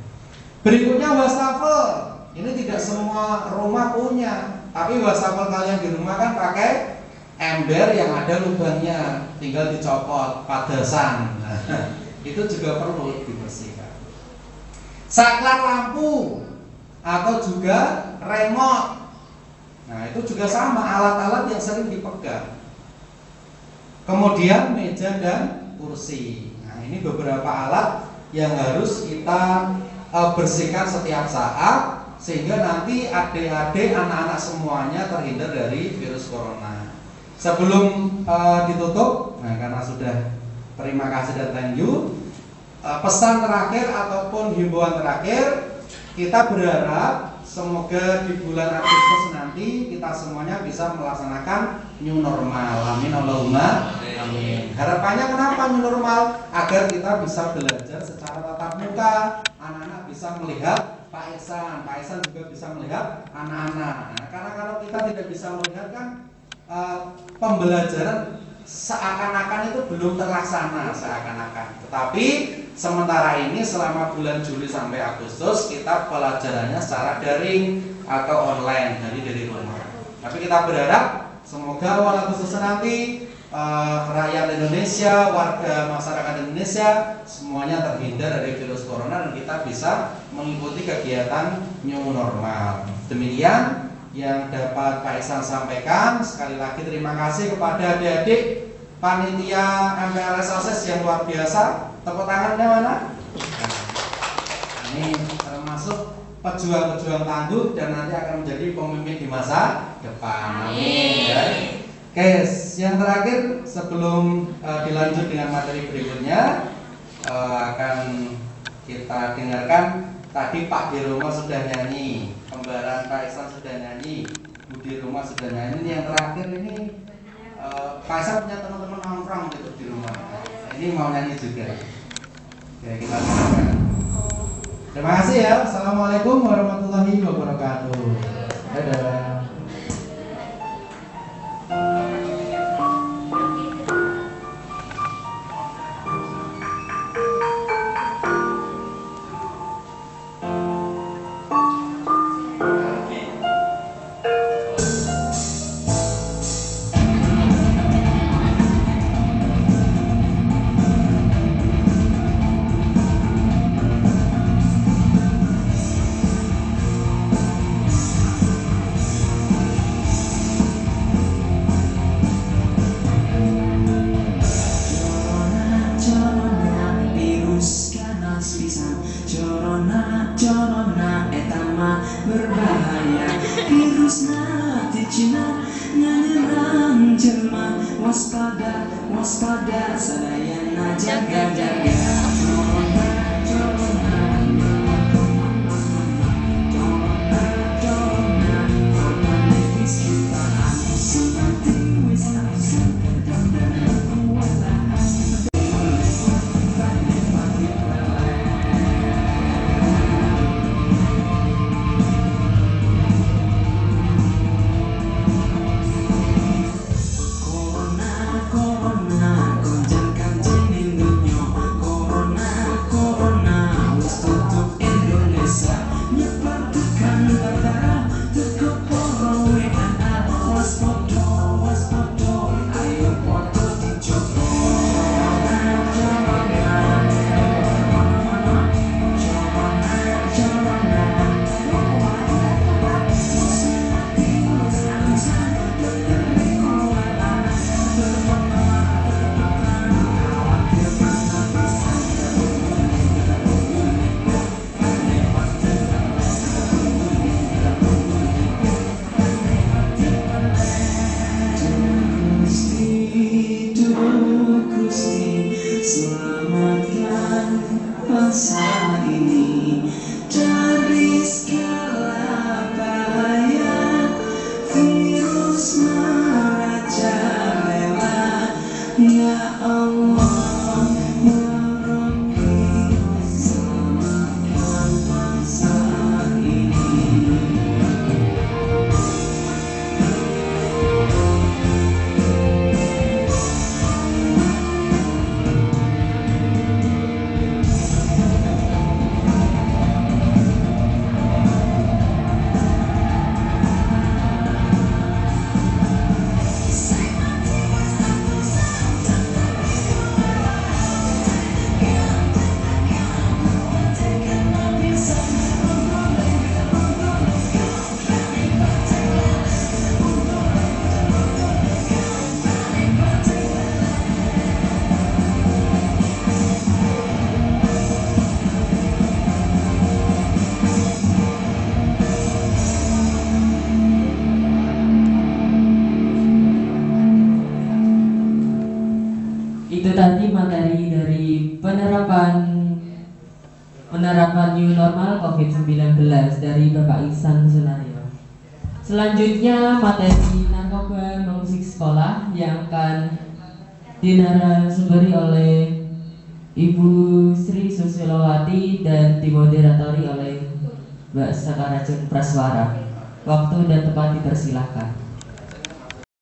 Berikutnya wastafel. Ini tidak semua rumah punya, tapi wastafel kalian di rumah kan pakai ember yang ada lubangnya, tinggal dicopot, padasan. Nah, itu juga perlu dibersihkan. Saklar lampu atau juga remote. Nah, itu juga sama, alat-alat yang sering dipegang. Kemudian meja dan kursi. Nah, ini beberapa alat yang harus kita bersihkan setiap saat sehingga nanti adik-adik, anak-anak semuanya terhindar dari virus corona. Sebelum ditutup, nah karena sudah terima kasih dan thank you, pesan terakhir ataupun himbauan terakhir, kita berharap semoga di bulan Agustus nanti kita semuanya bisa melaksanakan new normal. Amin Allahumma amin. Harapannya kenapa new normal? Agar kita bisa belajar secara tatap muka, anak-anak bisa melihat Pak Ihsan juga bisa melihat anak-anak. Nah, karena kalau kita tidak bisa melihat kan pembelajaran seakan-akan itu belum terlaksana seakan-akan. Tetapi sementara ini selama bulan Juli sampai Agustus kita pelajarannya secara daring atau online dari rumah. Tapi kita berharap semoga awal Agustus nanti rakyat Indonesia, warga masyarakat Indonesia semuanya terhindar dari virus corona dan kita bisa mengikuti kegiatan new normal. Demikian yang dapat Pak Ihsan sampaikan. Sekali lagi terima kasih kepada adik-adik panitia MPLS OSIS yang luar biasa. Tepuk tangannya mana? Nah, ini termasuk pejuang-pejuang tangguh dan nanti akan menjadi pemimpin di masa depan. Amin. Ya. Oke, yang terakhir sebelum dilanjut dengan materi berikutnya akan kita dengarkan. Tadi Pak di rumah sudah nyanyi, kembaran Pak Ihsan sudah nyanyi, Bu di rumah sudah nyanyi. Ini yang terakhir ini Pak Ihsan punya teman-teman nongkrong gitu di rumah. Ini mau nyanyi juga. Oke, kita dengarkan. Terima kasih ya. Assalamualaikum warahmatullahi wabarakatuh. Dadah. Waspada sadayana jaga-jaga. dari Bapak Ihsan Sunario. Selanjutnya materi narkoba mengusik sekolah yang akan dinarasumber oleh Ibu Sri Susilowati dan dimoderatori oleh Mbak Sakarajun Praswara. Waktu dan tempat dipersilahkan.